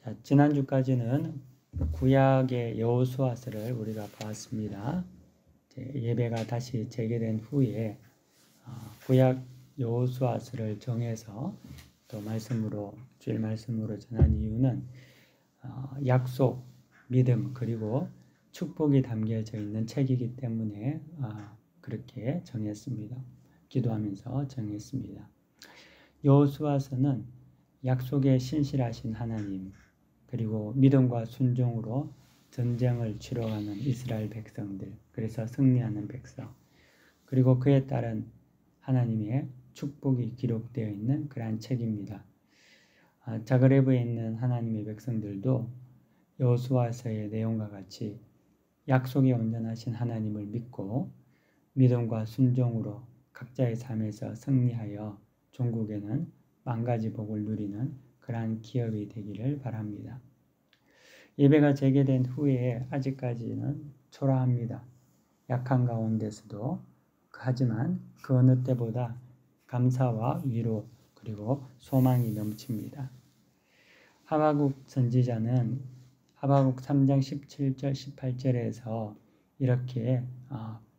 자, 지난주까지는 구약의 여호수아서를 우리가 보았습니다. 예배가 다시 재개된 후에 구약 여호수아서를 정해서 또 주일 말씀으로 전한 이유는 약속, 믿음 그리고 축복이 담겨져 있는 책이기 때문에 그렇게 정했습니다. 기도하면서 정했습니다. 여호수아서는 약속에 신실하신 하나님 그리고 믿음과 순종으로 전쟁을 치러가는 이스라엘 백성들, 그래서 승리하는 백성, 그리고 그에 따른 하나님의 축복이 기록되어 있는 그러한 책입니다. 자그레브에 있는 하나님의 백성들도 여호수아서의 내용과 같이 약속에 온전하신 하나님을 믿고 믿음과 순종으로 각자의 삶에서 승리하여 종국에는 만가지 복을 누리는 그러한 기업이 되기를 바랍니다. 예배가 재개된 후에 아직까지는 초라합니다. 약한 가운데서도 하지만 그 어느 때보다 감사와 위로 그리고 소망이 넘칩니다. 하박국 선지자는 하박국 3장 17절 18절에서 이렇게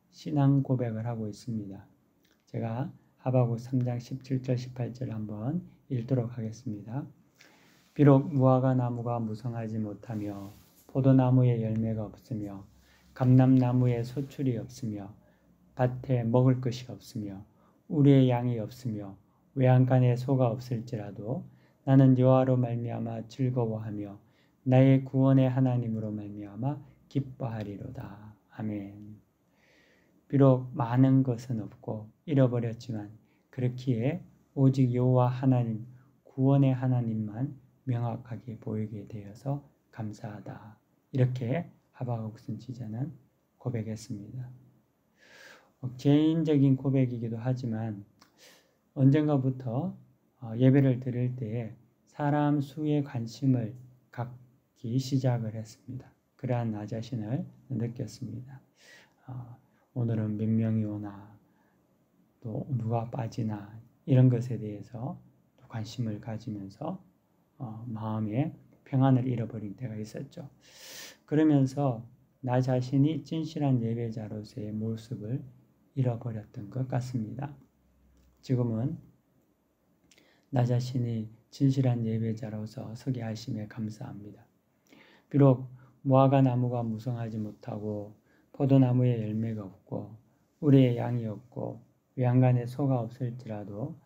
신앙 고백을 하고 있습니다. 제가 하박국 3장 17절 18절 한번 읽도록 하겠습니다. 비록 무화과 나무가 무성하지 못하며 포도나무에 열매가 없으며 감람나무에 소출이 없으며 밭에 먹을 것이 없으며 우리의 양이 없으며 외양간에 소가 없을지라도 나는 여호와로 말미암아 즐거워하며 나의 구원의 하나님으로 말미암아 기뻐하리로다. 아멘. 비록 많은 것은 없고 잃어버렸지만 그렇기에 오직 여호와 하나님, 구원의 하나님만 명확하게 보이게 되어서 감사하다. 이렇게 하박국 선지자는 고백했습니다. 개인적인 고백이기도 하지만 언젠가부터 예배를 드릴 때에 사람 수의 관심을 갖기 시작을 했습니다. 그러한 나 자신을 느꼈습니다. 오늘은 몇 명이 오나 또 누가 빠지나 이런 것에 대해서 관심을 가지면서 마음의 평안을 잃어버린 때가 있었죠. 그러면서 나 자신이 진실한 예배자로서의 모습을 잃어버렸던 것 같습니다. 지금은 나 자신이 진실한 예배자로서 서게 하심에 감사합니다. 비록 무화과 나무가 무성하지 못하고 포도나무에 열매가 없고 우리의 양이 없고 외양간에 소가 없을지라도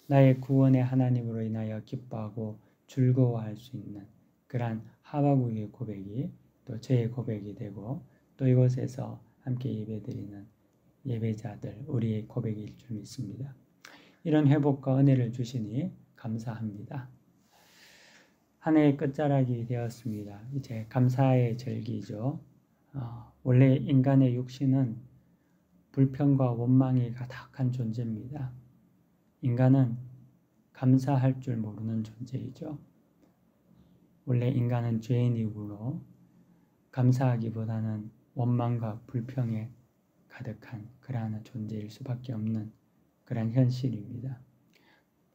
나의 구원의 하나님으로 인하여 기뻐하고 즐거워할 수 있는 그러한 하박국의 고백이 또 저의 고백이 되고 또 이곳에서 함께 예배드리는 예배자들 우리의 고백일 줄 믿습니다. 이런 회복과 은혜를 주시니 감사합니다. 한 해의 끝자락이 되었습니다. 이제 감사의 절기죠. 원래 인간의 육신은 불평과 원망이 가득한 존재입니다. 인간은 감사할 줄 모르는 존재이죠. 원래 인간은 죄인이므로 감사하기보다는 원망과 불평에 가득한 그러한 존재일 수밖에 없는 그러한 현실입니다.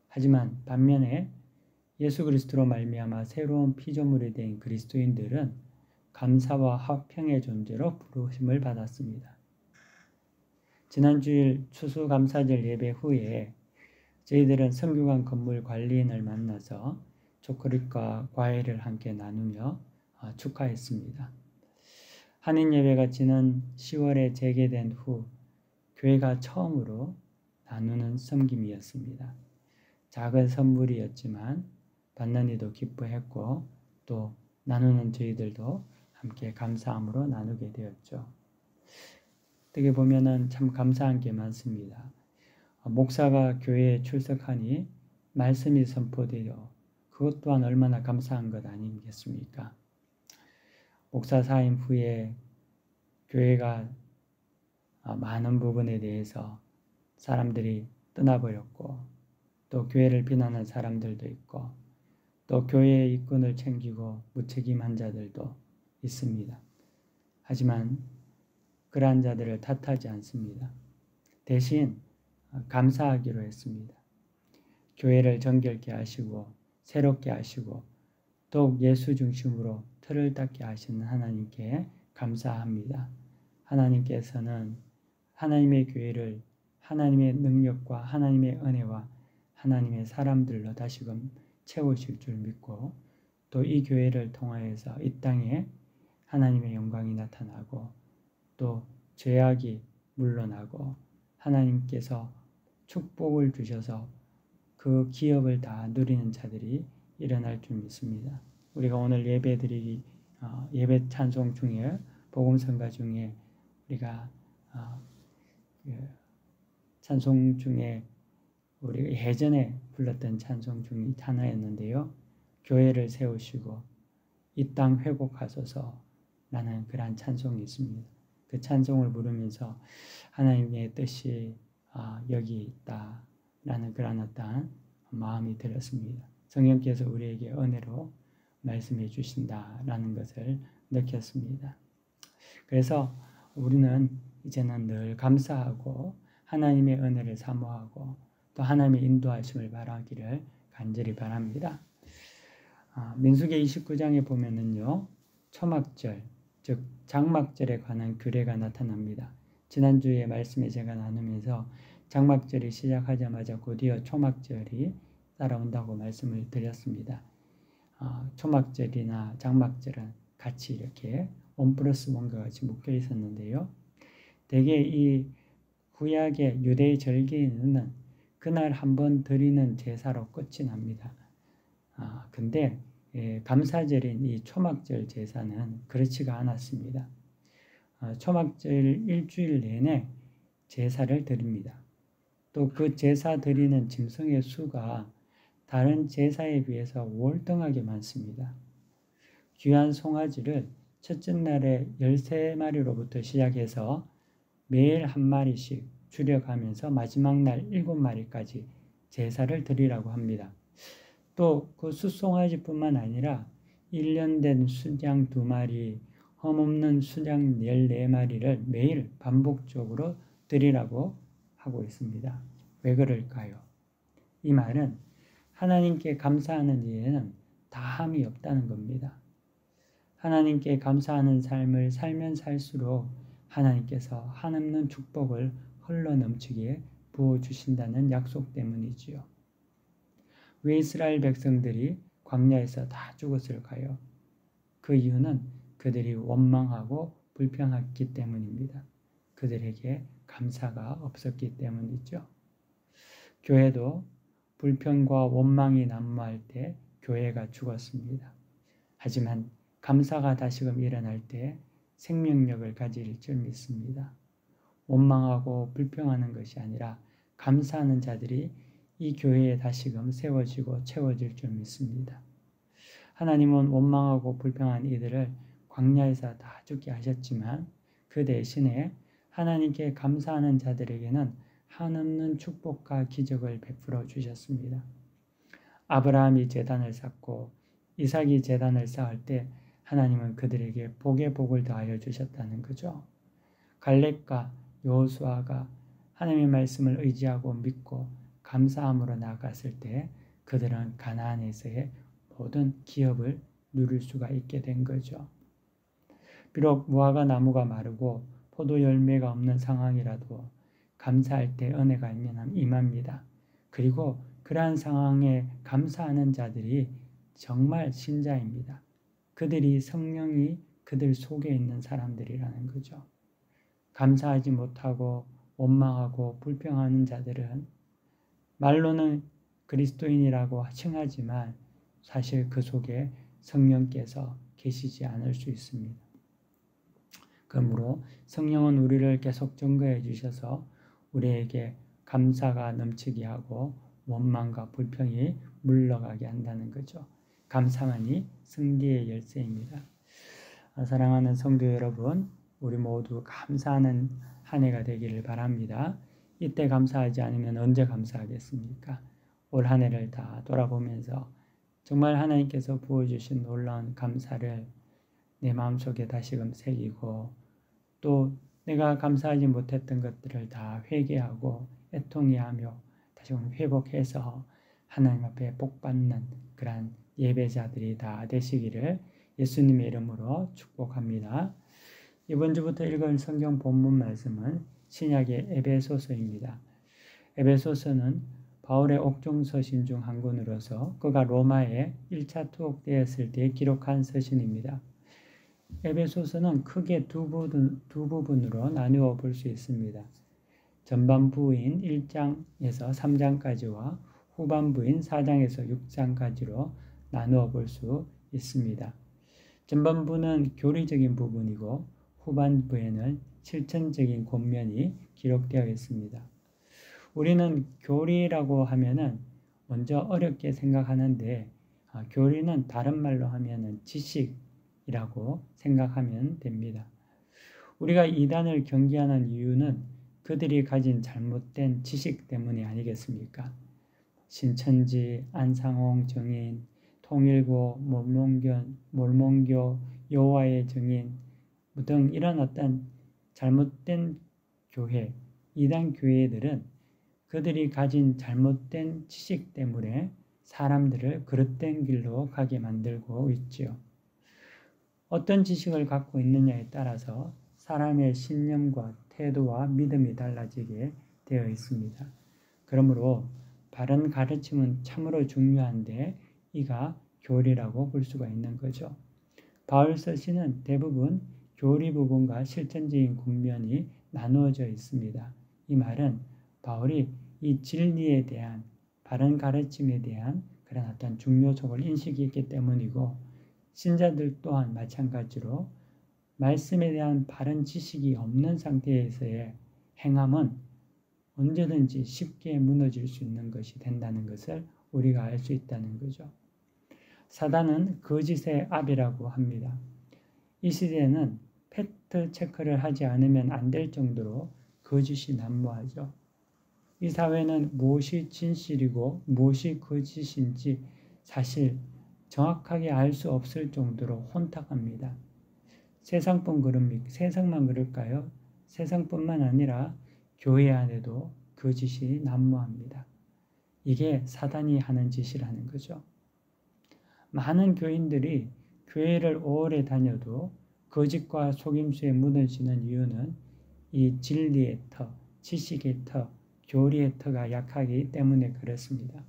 하지만 반면에 예수 그리스도로 말미암아 새로운 피조물이 된 그리스도인들은 감사와 화평의 존재로 부르심을 받았습니다. 지난주일 추수감사절 예배 후에 저희들은 성균관 건물 관리인을 만나서 초콜릿과 과일을 함께 나누며 축하했습니다. 한인 예배가 지난 10월에 재개된 후 교회가 처음으로 나누는 섬김이었습니다. 작은 선물이었지만 받는 이도 기뻐했고 또 나누는 저희들도 함께 감사함으로 나누게 되었죠. 어떻게 보면은 참 감사한 게 많습니다. 목사가 교회에 출석하니 말씀이 선포되어 그것 또한 얼마나 감사한 것 아니겠습니까? 목사 사임 후에 교회가 많은 부분에 대해서 사람들이 떠나버렸고 또 교회를 비난하는 사람들도 있고 또 교회의 일꾼을 챙기고 무책임한 자들도 있습니다. 하지만 그러한 자들을 탓하지 않습니다. 대신 감사하기로 했습니다. 교회를 정결케 하시고 새롭게 하시고 더욱 예수 중심으로 틀을 닦게 하시는 하나님께 감사합니다. 하나님께서는 하나님의 교회를 하나님의 능력과 하나님의 은혜와 하나님의 사람들로 다시금 채우실 줄 믿고 또 이 교회를 통하여서 이 땅에 하나님의 영광이 나타나고 또 죄악이 물러나고 하나님께서 축복을 주셔서 그 기업을 다 누리는 자들이 일어날 줄 믿습니다. 우리가 오늘 예배드리기 예배 찬송 중에 복음성가 중에 우리가 찬송 중에 우리가 예전에 불렀던 찬송 중에 하나였는데요. 교회를 세우시고 이 땅 회복하소서 라는 그러한 찬송이 있습니다. 그 찬송을 부르면서 하나님의 뜻이 여기 있다 라는 그런 어떠한 마음이 들었습니다. 성령께서 우리에게 은혜로 말씀해 주신다라는 것을 느꼈습니다. 그래서 우리는 이제는 늘 감사하고 하나님의 은혜를 사모하고 또 하나님의 인도하심을 바라기를 간절히 바랍니다. 민수기 29장에 보면은요, 초막절, 즉 장막절에 관한 규례가 나타납니다. 지난주에 말씀에 제가 나누면서 장막절이 시작하자마자 곧이어 초막절이 따라온다고 말씀을 드렸습니다. 초막절이나 장막절은 같이 이렇게 1+1과 같이 묶여 있었는데요. 대개 이 구약의 유대의 절기는 그날 한번 드리는 제사로 끝이 납니다. 근데 감사절인 이 초막절 제사는 그렇지가 않았습니다. 초막절 일주일 내내 제사를 드립니다. 또 그 제사 드리는 짐승의 수가 다른 제사에 비해서 월등하게 많습니다. 귀한 송아지를 첫째 날에 13마리로부터 시작해서 매일 한 마리씩 줄여가면서 마지막 날 7마리까지 제사를 드리라고 합니다. 또 그 숫송아지뿐만 아니라 1년 된 순양 2마리, 흠없는 순양 14마리를 매일 반복적으로 드리라고 하고 있습니다. 왜 그럴까요? 이 말은 하나님께 감사하는 일에는 다함이 없다는 겁니다. 하나님께 감사하는 삶을 살면 살수록 하나님께서 한없는 축복을 흘러넘치게 부어주신다는 약속 때문이지요. 왜 이스라엘 백성들이 광야에서 다 죽었을까요? 그 이유는 그들이 원망하고 불평했기 때문입니다. 그들에게 감사가 없었기 때문이죠. 교회도 불평과 원망이 난무할 때 교회가 죽었습니다. 하지만 감사가 다시금 일어날 때 생명력을 가질 줄 믿습니다. 원망하고 불평하는 것이 아니라 감사하는 자들이 이 교회에 다시금 세워지고 채워질 줄 믿습니다. 하나님은 원망하고 불평한 이들을 광야에서 다 죽게 하셨지만 그 대신에 하나님께 감사하는 자들에게는 한없는 축복과 기적을 베풀어 주셨습니다. 아브라함이 제단을 쌓고 이삭이 제단을 쌓을 때 하나님은 그들에게 복에 복을 더하여 주셨다는 거죠. 갈렙과 여호수아가 하나님의 말씀을 의지하고 믿고 감사함으로 나아갔을 때 그들은 가나안에서의 모든 기업을 누릴 수가 있게 된 거죠. 비록 무화과 나무가 마르고 포도 열매가 없는 상황이라도 감사할 때 은혜가 임합니다. 그리고 그러한 상황에 감사하는 자들이 정말 신자입니다. 그들이 성령이 그들 속에 있는 사람들이라는 거죠. 감사하지 못하고 원망하고 불평하는 자들은 말로는 그리스도인이라고 칭하지만 사실 그 속에 성령께서 계시지 않을 수 있습니다. 그러므로 성령은 우리를 계속 증거해 주셔서 우리에게 감사가 넘치게 하고 원망과 불평이 물러가게 한다는 거죠. 감사만이 승리의 열쇠입니다. 사랑하는 성도 여러분, 우리 모두 감사하는 한 해가 되기를 바랍니다. 이때 감사하지 않으면 언제 감사하겠습니까? 올 한 해를 다 돌아보면서 정말 하나님께서 부어주신 놀라운 감사를 내 마음속에 다시금 새기고 또 내가 감사하지 못했던 것들을 다 회개하고 애통해하며 다시금 회복해서 하나님 앞에 복받는 그러한 예배자들이 다 되시기를 예수님의 이름으로 축복합니다. 이번 주부터 읽은 성경 본문 말씀은 신약의 에베소서입니다. 에베소서는 바울의 옥중 서신 중 한 권으로서 그가 로마에 1차 투옥되었을 때 기록한 서신입니다. 에베소서는 크게 두 부분으로 나누어 볼 수 있습니다. 전반부인 1장에서 3장까지와 후반부인 4장에서 6장까지로 나누어 볼 수 있습니다. 전반부는 교리적인 부분이고 후반부에는 실천적인 권면이 기록되어 있습니다. 우리는 교리라고 하면은 먼저 어렵게 생각하는데 교리는 다른 말로 하면은 지식이라고 생각하면 됩니다. 우리가 이단을 경계하는 이유는 그들이 가진 잘못된 지식 때문이 아니겠습니까? 신천지, 안상홍 정인, 통일고, 몰몬교, 여호와의 증인 등 이런 어떤 잘못된 교회, 이단 교회들은 그들이 가진 잘못된 지식 때문에 사람들을 그릇된 길로 가게 만들고 있지요. 어떤 지식을 갖고 있느냐에 따라서 사람의 신념과 태도와 믿음이 달라지게 되어 있습니다. 그러므로 바른 가르침은 참으로 중요한데 이가 교리라고 볼 수가 있는 거죠. 바울 서신은 대부분 교리 부분과 실천적인 국면이 나누어져 있습니다. 이 말은 바울이 이 진리에 대한 바른 가르침에 대한 그런 어떤 중요성을 인식했기 때문이고 신자들 또한 마찬가지로 말씀에 대한 바른 지식이 없는 상태에서의 행함은 언제든지 쉽게 무너질 수 있는 것이 된다는 것을 우리가 알 수 있다는 거죠. 사단은 거짓의 압이라고 합니다. 이 시대에는 팩트 체크를 하지 않으면 안 될 정도로 거짓이 난무하죠. 이 사회는 무엇이 진실이고 무엇이 거짓인지 사실 정확하게 알 수 없을 정도로 혼탁합니다. 세상만 그럴까요? 세상뿐만 아니라 교회 안에도 거짓이 난무합니다. 이게 사단이 하는 짓이라는 거죠. 많은 교인들이 교회를 오래 다녀도 거짓과 속임수에 무너지는 이유는 이 진리의 터, 지식의 터, 교리의 터가 약하기 때문에 그렇습니다.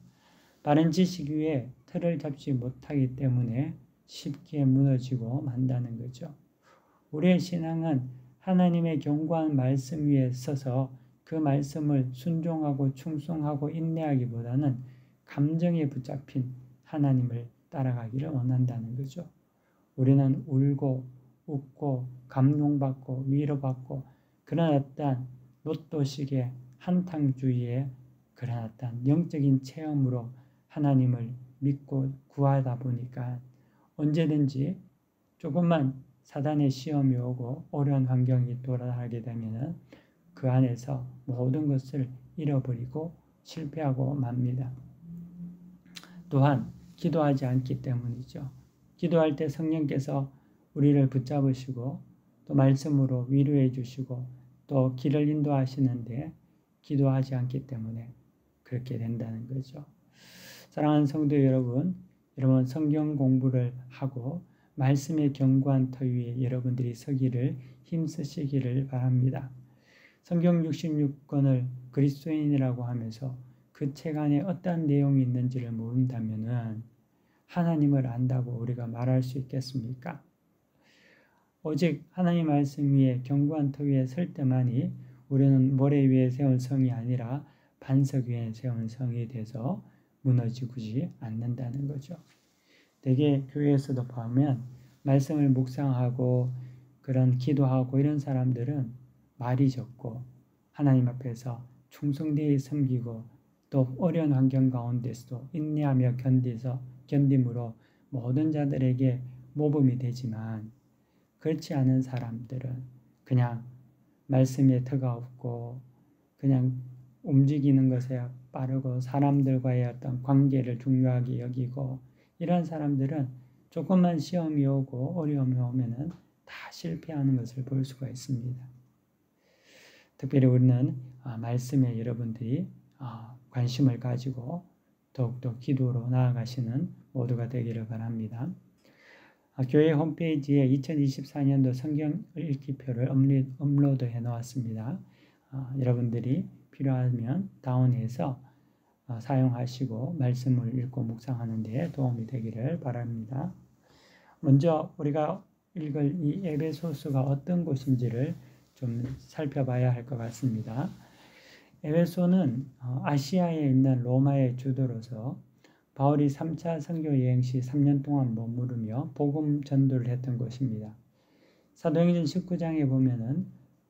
바른 지식 위에 틀을 잡지 못하기 때문에 쉽게 무너지고 만다는 거죠. 우리의 신앙은 하나님의 견고한 말씀 위에 서서 그 말씀을 순종하고 충성하고 인내하기보다는 감정에 붙잡힌 하나님을 따라가기를 원한다는 거죠. 우리는 울고 웃고 감동받고 위로받고 그런 어떤 로또식의 한탕주의의 그런 어떤 영적인 체험으로 하나님을 믿고 구하다 보니까 언제든지 조금만 사단의 시험이 오고 어려운 환경이 돌아가게 되면 그 안에서 모든 것을 잃어버리고 실패하고 맙니다. 또한 기도하지 않기 때문이죠. 기도할 때 성령께서 우리를 붙잡으시고 또 말씀으로 위로해 주시고 또 길을 인도하시는데 기도하지 않기 때문에 그렇게 된다는 거죠. 사랑하는 성도 여러분 성경 공부를 하고 말씀의 견고한 터 위에 여러분들이 서기를 힘쓰시기를 바랍니다. 성경 66권을 그리스도인이라고 하면서 그 책 안에 어떤 내용이 있는지를 모른다면 하나님을 안다고 우리가 말할 수 있겠습니까? 오직 하나님 말씀 위에 견고한 터 위에 설 때만이 우리는 모래 위에 세운 성이 아니라 반석 위에 세운 성이 돼서 무너지지 않는다는 거죠. 대개 교회에서도 보면 말씀을 묵상하고 그런 기도하고 이런 사람들은 말이 적고 하나님 앞에서 충성되이 섬기고 또 어려운 환경 가운데서도 인내하며 견딤으로 모든 자들에게 모범이 되지만 그렇지 않은 사람들은 그냥 말씀에 터가 없고 그냥 움직이는 것에 빠르고 사람들과의 어떤 관계를 중요하게 여기고 이런 사람들은 조금만 시험이 오고 어려움이 오면은 다 실패하는 것을 볼 수가 있습니다. 특별히 우리는 말씀에 여러분들이 관심을 가지고 더욱더 기도로 나아가시는 모두가 되기를 바랍니다. 교회 홈페이지에 2024년도 성경 읽기표를 업로드해 놓았습니다. 여러분들이 필요하면 다운해서 사용하시고 말씀을 읽고 묵상하는 데 도움이 되기를 바랍니다. 먼저 우리가 읽을 이 에베소서가 어떤 곳인지를 좀 살펴봐야 할 것 같습니다. 에베소는 아시아에 있는 로마의 주도로서 바울이 3차 선교 여행 시 3년 동안 머무르며 복음 전도를 했던 곳입니다. 사도행전 19장에 보면은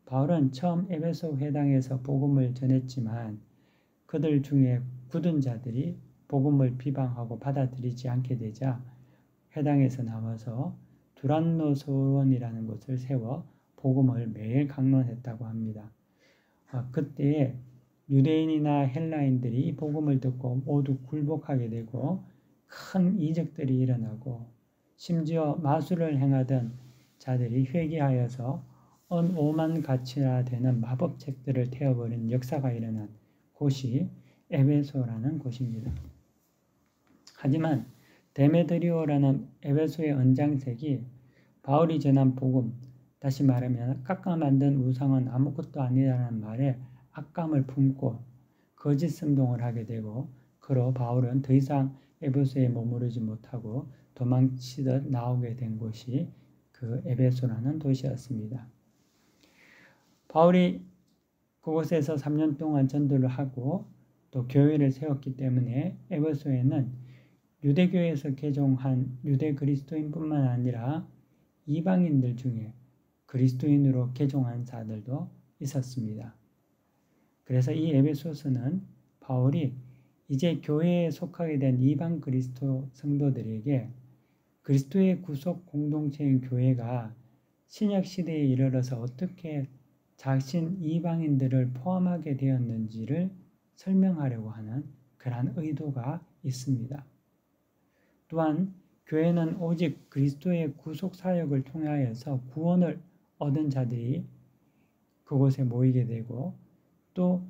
바울은 처음 에베소 회당에서 복음을 전했지만 그들 중에 굳은 자들이 복음을 비방하고 받아들이지 않게 되자 회당에서 나와서 두란노 소원이라는 곳을 세워 복음을 매일 강론했다고 합니다. 그때에 유대인이나 헬라인들이 복음을 듣고 모두 굴복하게 되고 큰 이적들이 일어나고 심지어 마술을 행하던 자들이 회개하여서 5만 가치나 되는 마법책들을 태워버린 역사가 일어난 곳이 에베소라는 곳입니다. 하지만 데메드리오라는 에베소의 언장색이 바울이 전한 복음, 다시 말하면 깎아 만든 우상은 아무것도 아니라는 말에 악감을 품고 거짓 선동을 하게 되고 그로 바울은 더 이상 에베소에 머무르지 못하고 도망치듯 나오게 된 곳이 그 에베소라는 도시였습니다. 바울이 그곳에서 3년 동안 전도를 하고 또 교회를 세웠기 때문에 에베소에는 유대교에서 개종한 유대 그리스도인뿐만 아니라 이방인들 중에 그리스도인으로 개종한 자들도 있었습니다. 그래서 이 에베소서는 바울이 이제 교회에 속하게 된 이방 그리스도 성도들에게 그리스도의 구속 공동체인 교회가 신약 시대에 이르러서 어떻게 자신 이방인들을 포함하게 되었는지를 설명하려고 하는 그러한 의도가 있습니다. 또한 교회는 오직 그리스도의 구속 사역을 통하여서 구원을 얻은 자들이 그곳에 모이게 되고 또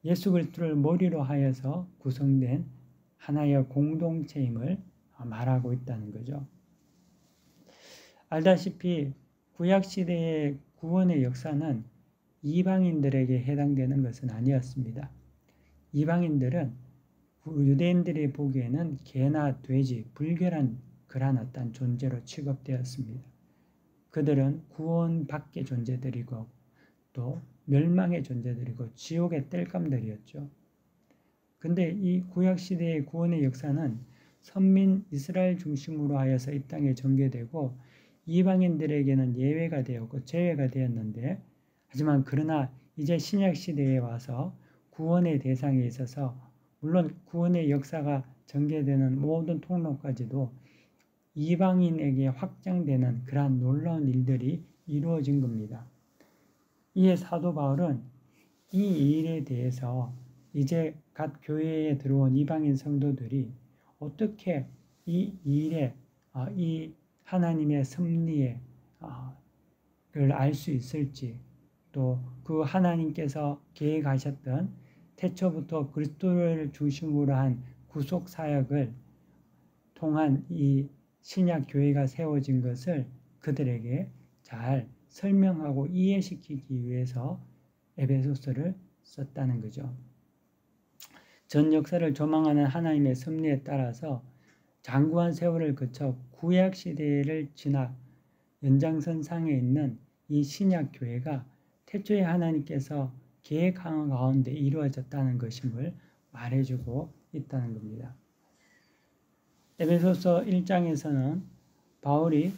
예수 그리스도를 머리로 하여서 구성된 하나의 공동체임을 말하고 있다는 거죠. 알다시피 구약시대의 구원의 역사는 이방인들에게 해당되는 것은 아니었습니다. 이방인들은 유대인들이 보기에는 개나 돼지, 불결한 그러한 어떤 존재로 취급되었습니다. 그들은 구원 밖의 존재들이고 또 멸망의 존재들이고 지옥의 땔감들이었죠. 근데 이 구약시대의 구원의 역사는 선민 이스라엘 중심으로 하여서 이 땅에 전개되고 이방인들에게는 예외가 되었고 제외가 되었는데 하지만 그러나 이제 신약시대에 와서 구원의 대상에 있어서 물론 구원의 역사가 전개되는 모든 통로까지도 이방인에게 확장되는 그러한 놀라운 일들이 이루어진 겁니다. 이에 사도 바울은 이 일에 대해서 이제 갓 교회에 들어온 이방인 성도들이 어떻게 이 일에 이 하나님의 섭리에 를 알 수 있을지 또 그 하나님께서 계획하셨던 태초부터 그리스도를 중심으로 한 구속 사역을 통한 이 신약 교회가 세워진 것을 그들에게 잘 설명하고 이해시키기 위해서 에베소서를 썼다는 거죠. 전 역사를 조망하는 하나님의 섭리에 따라서 장구한 세월을 거쳐 구약 시대를 지나 연장선상에 있는 이 신약 교회가 태초에 하나님께서 계획한 가운데 이루어졌다는 것임을 말해주고 있다는 겁니다. 에베소서 1장에서는 바울이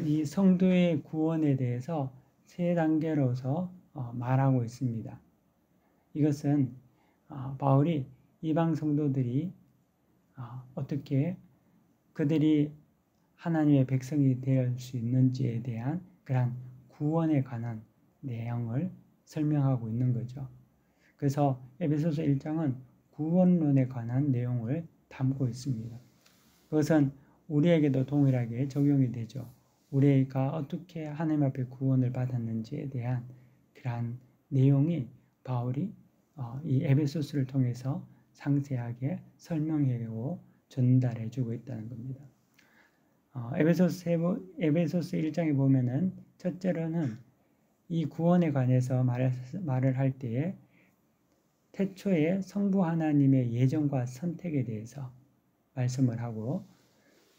이 성도의 구원에 대해서 세 단계로서 말하고 있습니다. 이것은 바울이 이방 성도들이 어떻게 그들이 하나님의 백성이 될 수 있는지에 대한 그런 구원에 관한 내용을 설명하고 있는 거죠. 그래서 에베소서 1장은 구원론에 관한 내용을 담고 있습니다. 그것은 우리에게도 동일하게 적용이 되죠. 우리가 어떻게 하나님 앞에 구원을 받았는지에 대한 그러한 내용이 바울이 이 에베소서를 통해서 상세하게 설명해주고 전달해주고 있다는 겁니다. 에베소서 1장에 보면은 첫째로는 이 구원에 관해서 말을 할 때에 태초에 성부 하나님의 예정과 선택에 대해서 말씀을 하고,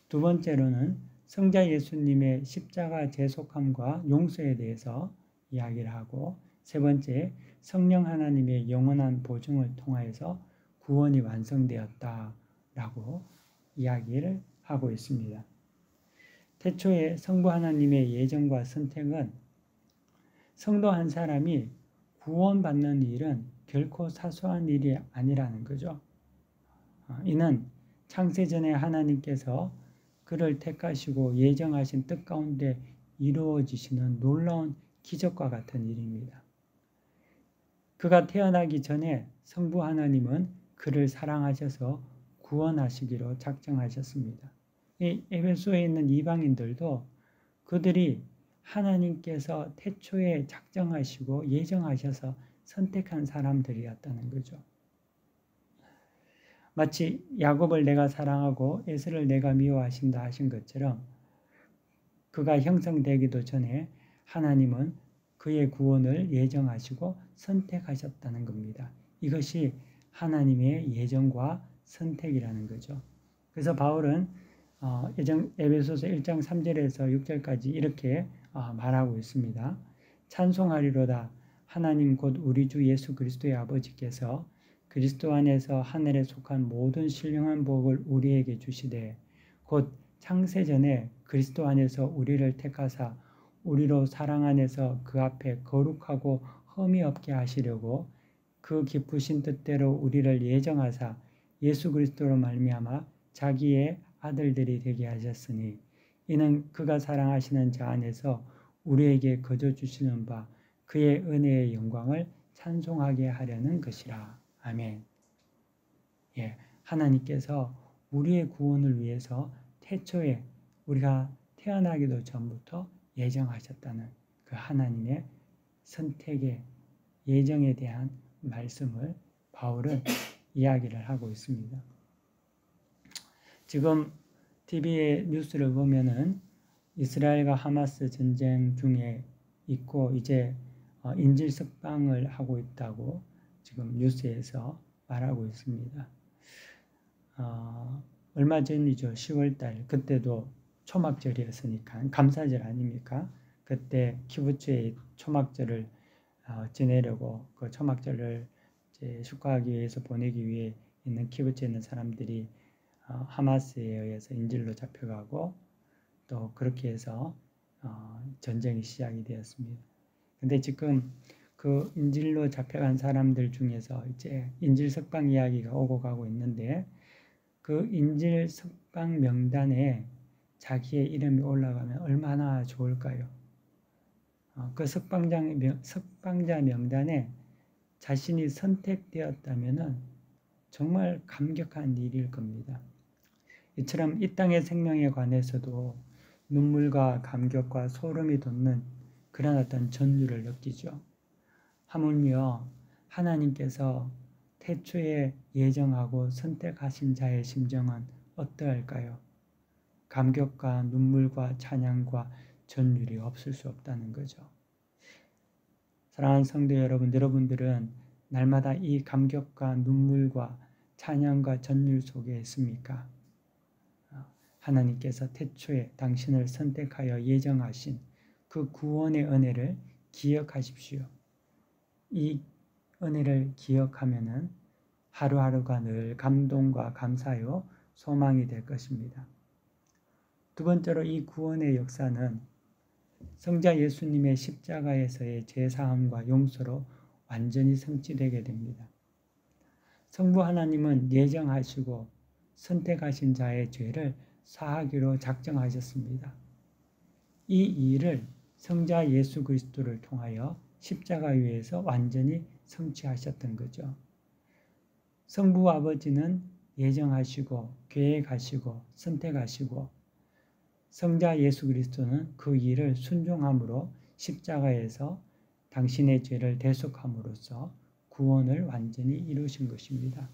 두 번째로는 성자 예수님의 십자가 재속함과 용서에 대해서 이야기를 하고, 세 번째 성령 하나님의 영원한 보증을 통하여서 구원이 완성되었다라고 이야기를 하고 있습니다. 태초에 성부 하나님의 예정과 선택은 성도 한 사람이 구원받는 일은 결코 사소한 일이 아니라는 거죠. 이는 창세전에 하나님께서 그를 택하시고 예정하신 뜻 가운데 이루어지시는 놀라운 기적과 같은 일입니다. 그가 태어나기 전에 성부 하나님은 그를 사랑하셔서 구원하시기로 작정하셨습니다. 이 에베소에 있는 이방인들도 그들이 하나님께서 태초에 작정하시고 예정하셔서 선택한 사람들이었다는 거죠. 마치 야곱을 내가 사랑하고 에서를 내가 미워하신다 하신 것처럼 그가 형성되기도 전에 하나님은 그의 구원을 예정하시고 선택하셨다는 겁니다. 이것이 하나님의 예정과 선택이라는 거죠. 그래서 바울은 에베소서 1장 3절에서 6절까지 이렇게 말하고 있습니다. 찬송하리로다. 하나님 곧 우리 주 예수 그리스도의 아버지께서 그리스도 안에서 하늘에 속한 모든 신령한 복을 우리에게 주시되 곧 창세전에 그리스도 안에서 우리를 택하사 우리로 사랑 안에서 그 앞에 거룩하고 흠이 없게 하시려고 그 기쁘신 뜻대로 우리를 예정하사 예수 그리스도로 말미암아 자기의 아들들이 되게 하셨으니 이는 그가 사랑하시는 자 안에서 우리에게 거저 주시는 바 그의 은혜의 영광을 찬송하게 하려는 것이라. 아멘. 하나님께서 우리의 구원을 위해서 태초에 우리가 태어나기도 전부터 예정하셨다는 그 하나님의 선택의 예정에 대한 말씀을 바울은 이야기를 하고 있습니다. 지금 TV의 뉴스를 보면은 이스라엘과 하마스 전쟁 중에 있고 이제 인질 석방을 하고 있다고 지금 뉴스에서 말하고 있습니다. 얼마 전이죠. 10월달 그때도 초막절이었으니까 감사절 아닙니까? 그때 키부츠에 초막절을 지내려고 그 초막절을 이제 축하하기 위해서 보내기 위해 있는 키부츠에 있는 사람들이 하마스에 의해서 인질로 잡혀가고 또 그렇게 해서 전쟁이 시작이 되었습니다. 근데 지금 그 인질로 잡혀간 사람들 중에서 이제 인질 석방 이야기가 오고 가고 있는데 그 인질 석방 명단에 자기의 이름이 올라가면 얼마나 좋을까요? 그 석방자 명단에 자신이 선택되었다면 정말 감격한 일일 겁니다. 이처럼 이 땅의 생명에 관해서도 눈물과 감격과 소름이 돋는 그런 어떤 전율을 느끼죠. 하물며 하나님께서 태초에 예정하고 선택하신 자의 심정은 어떠할까요? 감격과 눈물과 찬양과 전율이 없을 수 없다는 거죠. 사랑하는 성도 여러분, 여러분들은 날마다 이 감격과 눈물과 찬양과 전율 속에 있습니까? 하나님께서 태초에 당신을 선택하여 예정하신 그 구원의 은혜를 기억하십시오. 이 은혜를 기억하면은 하루하루가 늘 감동과 감사요 소망이 될 것입니다. 두 번째로 이 구원의 역사는 성자 예수님의 십자가에서의 제사함과 용서로 완전히 성취되게 됩니다. 성부 하나님은 예정하시고 선택하신 자의 죄를 사하기로 작정하셨습니다. 이 일을 성자 예수 그리스도를 통하여 십자가 위에서 완전히 성취하셨던 거죠. 성부 아버지는 예정하시고 계획하시고 선택하시고 성자 예수 그리스도는 그 일을 순종함으로 십자가에서 당신의 죄를 대속함으로써 구원을 완전히 이루신 것입니다.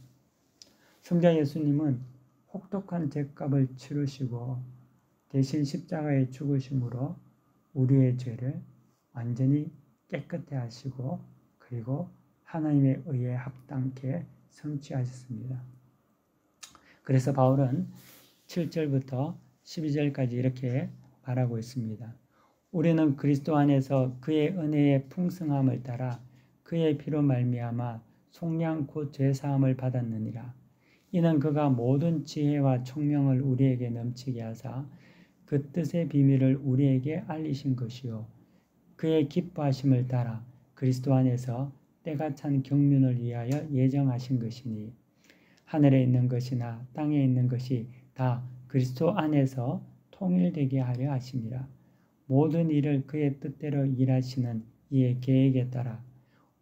성자 예수님은 혹독한 죄값을 치르시고 대신 십자가에 죽으심으로 우리의 죄를 완전히 깨끗해 하시고 그리고 하나님의 의에 합당케 성취하셨습니다. 그래서 바울은 7절부터 12절까지 이렇게 말하고 있습니다. 우리는 그리스도 안에서 그의 은혜의 풍성함을 따라 그의 피로 말미암아 속량 곧 죄사함을 받았느니라. 이는 그가 모든 지혜와 총명을 우리에게 넘치게 하사 그 뜻의 비밀을 우리에게 알리신 것이요 그의 기뻐하심을 따라 그리스도 안에서 때가 찬 경륜을 위하여 예정하신 것이니 하늘에 있는 것이나 땅에 있는 것이 다 그리스도 안에서 통일되게 하려 하심이라. 모든 일을 그의 뜻대로 일하시는 이의 계획에 따라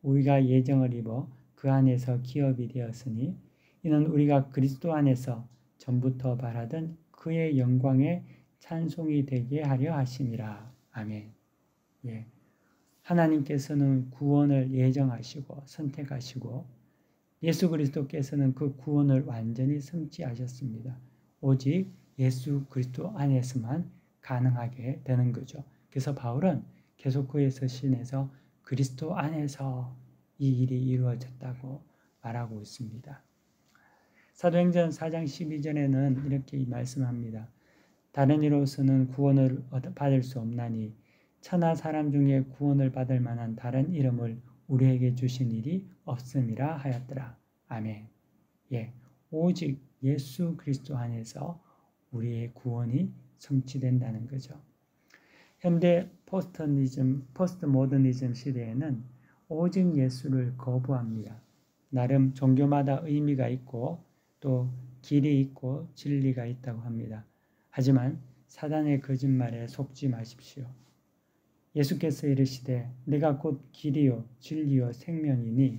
우리가 예정을 입어 그 안에서 기업이 되었으니 이는 우리가 그리스도 안에서 전부터 바라던 그의 영광의 찬송이 되게 하려 하심이라. 아멘. 예. 하나님께서는 구원을 예정하시고 선택하시고 예수 그리스도께서는 그 구원을 완전히 성취하셨습니다. 오직 예수 그리스도 안에서만 가능하게 되는 거죠. 그래서 바울은 계속 그의 서신에서 그리스도 안에서 이 일이 이루어졌다고 말하고 있습니다. 사도행전 4장 12절에는 이렇게 말씀합니다. 다른 이로서는 구원을 받을 수 없나니 천하 사람 중에 구원을 받을 만한 다른 이름을 우리에게 주신 일이 없음이라 하였더라. 아멘. 예, 오직 예수 그리스도 안에서 우리의 구원이 성취된다는 거죠. 현대 포스트 모더니즘 시대에는 오직 예수를 거부합니다. 나름 종교마다 의미가 있고 또 길이 있고 진리가 있다고 합니다. 하지만 사단의 거짓말에 속지 마십시오. 예수께서 이르시되 내가 곧 길이요 진리요 생명이니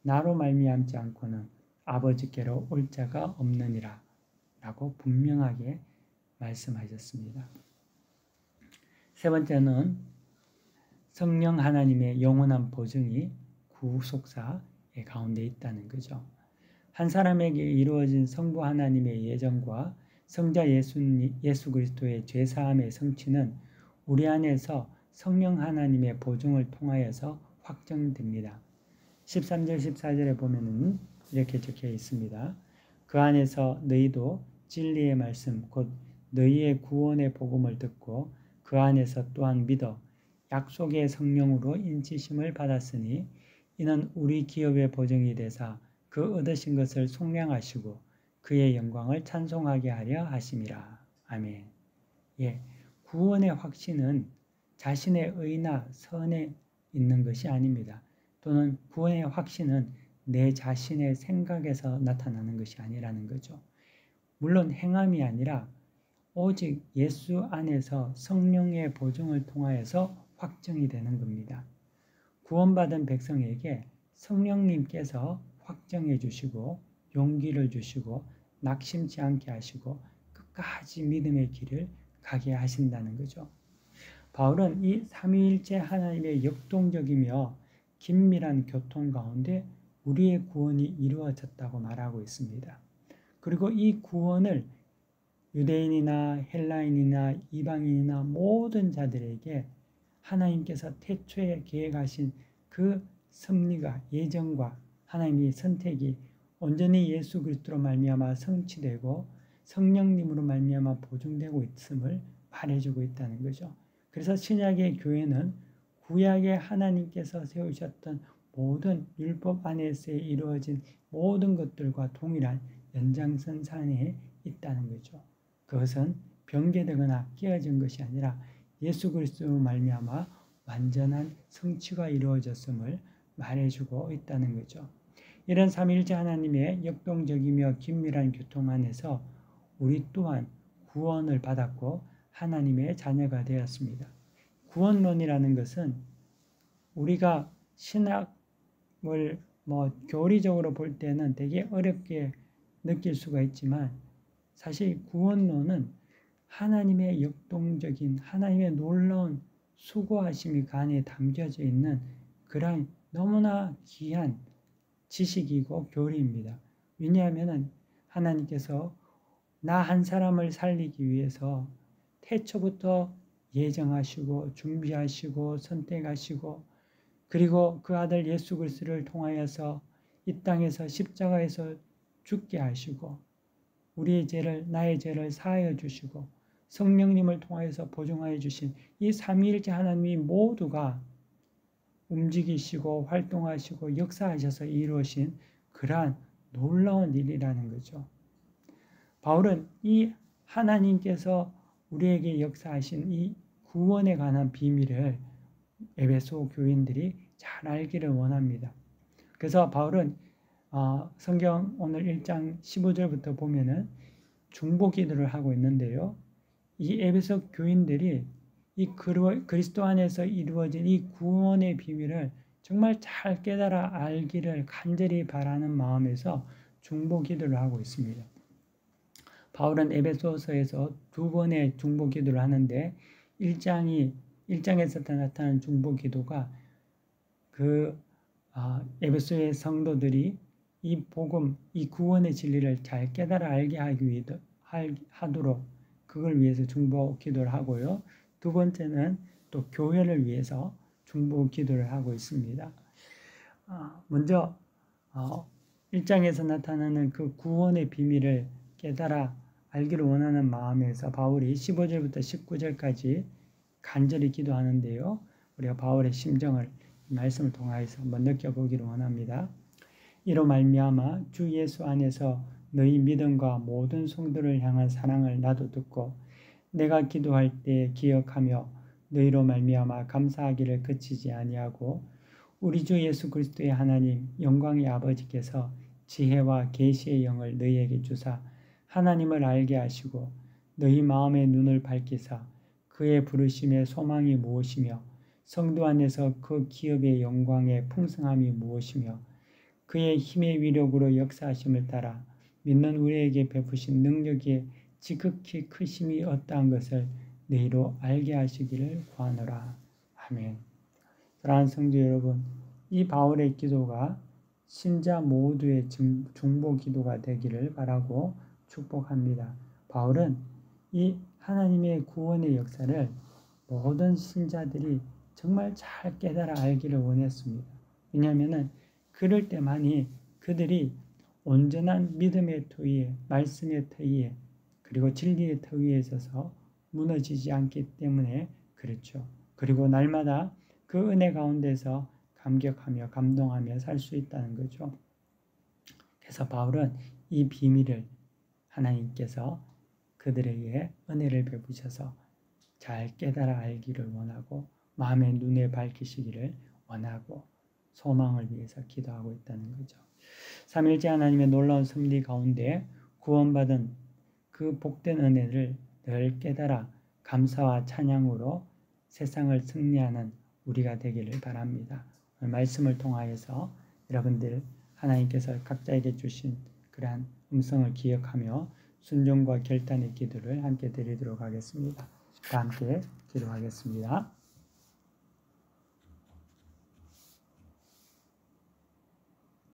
나로 말미암지 않고는 아버지께로 올 자가 없느니라 라고 분명하게 말씀하셨습니다. 세 번째는 성령 하나님의 영원한 보증이 구속사의 가운데 있다는 거죠. 한 사람에게 이루어진 성부 하나님의 예정과 성자 예수 그리스도의 죄사함의 성취는 우리 안에서 성령 하나님의 보증을 통하여서 확정됩니다. 13절 14절에 보면은 이렇게 적혀 있습니다. 그 안에서 너희도 진리의 말씀 곧 너희의 구원의 복음을 듣고 그 안에서 또한 믿어 약속의 성령으로 인치심을 받았으니 이는 우리 기업의 보증이 되사 그 얻으신 것을 속량하시고 그의 영광을 찬송하게 하려 하심이라. 아멘. 예, 구원의 확신은 자신의 의나 선에 있는 것이 아닙니다. 또는 구원의 확신은 내 자신의 생각에서 나타나는 것이 아니라는 거죠. 물론 행함이 아니라 오직 예수 안에서 성령의 보증을 통하여서 확정이 되는 겁니다. 구원받은 백성에게 성령님께서 확정해 주시고 용기를 주시고 낙심치 않게 하시고 끝까지 믿음의 길을 가게 하신다는 거죠. 바울은 이 삼위일체 하나님의 역동적이며 긴밀한 교통 가운데 우리의 구원이 이루어졌다고 말하고 있습니다. 그리고 이 구원을 유대인이나 헬라인이나 이방인이나 모든 자들에게 하나님께서 태초에 계획하신 그 섭리가 예정과 하나님의 선택이 온전히 예수 그리스도로 말미암아 성취되고 성령님으로 말미암아 보증되고 있음을 말해주고 있다는 거죠. 그래서 신약의 교회는 구약의 하나님께서 세우셨던 모든 율법 안에서 이루어진 모든 것들과 동일한 연장선상에 있다는 거죠. 그것은 변개되거나 깨어진 것이 아니라 예수 그리스도로 말미암아 완전한 성취가 이루어졌음을 말해주고 있다는 거죠. 이런 삼위일체 하나님의 역동적이며 긴밀한 교통 안에서 우리 또한 구원을 받았고 하나님의 자녀가 되었습니다. 구원론이라는 것은 우리가 신학을 교리적으로 볼 때는 되게 어렵게 느낄 수가 있지만 사실 구원론은 하나님의 역동적인 하나님의 놀라운 수고하심이 그 안에 담겨져 있는 그러한 너무나 귀한 지식이고 교리입니다. 왜냐하면 하나님께서 나 한 사람을 살리기 위해서 태초부터 예정하시고 준비하시고 선택하시고 그리고 그 아들 예수 그리스도를 통하여서 이 땅에서 십자가에서 죽게 하시고 우리의 죄를 나의 죄를 사하여 주시고 성령님을 통하여서 보증하여 주신 이 삼위일체 하나님이 모두가 움직이시고 활동하시고 역사하셔서 이루어진 그러한 놀라운 일이라는 거죠. 바울은 이 하나님께서 우리에게 역사하신 이 구원에 관한 비밀을 에베소 교인들이 잘 알기를 원합니다. 그래서 바울은 성경 오늘 1장 15절부터 보면은 중보기도를 하고 있는데요. 이 에베소 교인들이 이 그리스도 안에서 이루어진 이 구원의 비밀을 정말 잘 깨달아 알기를 간절히 바라는 마음에서 중보기도를 하고 있습니다. 바울은 에베소서에서 두 번의 중보기도를 하는데 1장에서 나타난 중보기도가 에베소의 성도들이 이 복음, 이 구원의 진리를 잘 깨달아 알게 하도록 그걸 위해서 중보기도를 하고요. 두 번째는 또 교회를 위해서 중보기도를 하고 있습니다. 먼저 1장에서 나타나는 그 구원의 비밀을 깨달아 알기를 원하는 마음에서 바울이 15절부터 19절까지 간절히 기도하는데요. 우리가 바울의 심정을 말씀을 통하여서 한번 느껴보기를 원합니다. 이로 말미암아 주 예수 안에서 너희 믿음과 모든 성도를 향한 사랑을 나도 듣고 내가 기도할 때 기억하며 너희로 말미암아 감사하기를 그치지 아니하고 우리 주 예수 그리스도의 하나님 영광의 아버지께서 지혜와 계시의 영을 너희에게 주사 하나님을 알게 하시고 너희 마음의 눈을 밝히사 그의 부르심의 소망이 무엇이며 성도 안에서 그 기업의 영광의 풍성함이 무엇이며 그의 힘의 위력으로 역사하심을 따라 믿는 우리에게 베푸신 능력이 지극히 크심이 어떠한 것을 너희로 알게 하시기를 구하노라. 아멘. 사랑하는 성도 여러분, 이 바울의 기도가 신자 모두의 중보 기도가 되기를 바라고 축복합니다. 바울은 이 하나님의 구원의 역사를 모든 신자들이 정말 잘 깨달아 알기를 원했습니다. 왜냐하면 그럴 때만이 그들이 온전한 믿음의 터 위에, 말씀의 터 위에, 그리고 진리의 터 위에 있어서 무너지지 않기 때문에 그렇죠. 그리고 날마다 그 은혜 가운데서 감격하며 감동하며 살 수 있다는 거죠. 그래서 바울은 이 비밀을 하나님께서 그들에게 은혜를 베푸셔서 잘 깨달아 알기를 원하고 마음의 눈에 밝히시기를 원하고 소망을 위해서 기도하고 있다는 거죠. 삼일째 하나님의 놀라운 섭리 가운데 구원받은 그 복된 은혜를 늘 깨달아 감사와 찬양으로 세상을 승리하는 우리가 되기를 바랍니다. 오늘 말씀을 통하여서 여러분들 하나님께서 각자에게 주신 그러한 음성을 기억하며 순종과 결단의 기도를 함께 드리도록 하겠습니다. 다 함께 기도하겠습니다.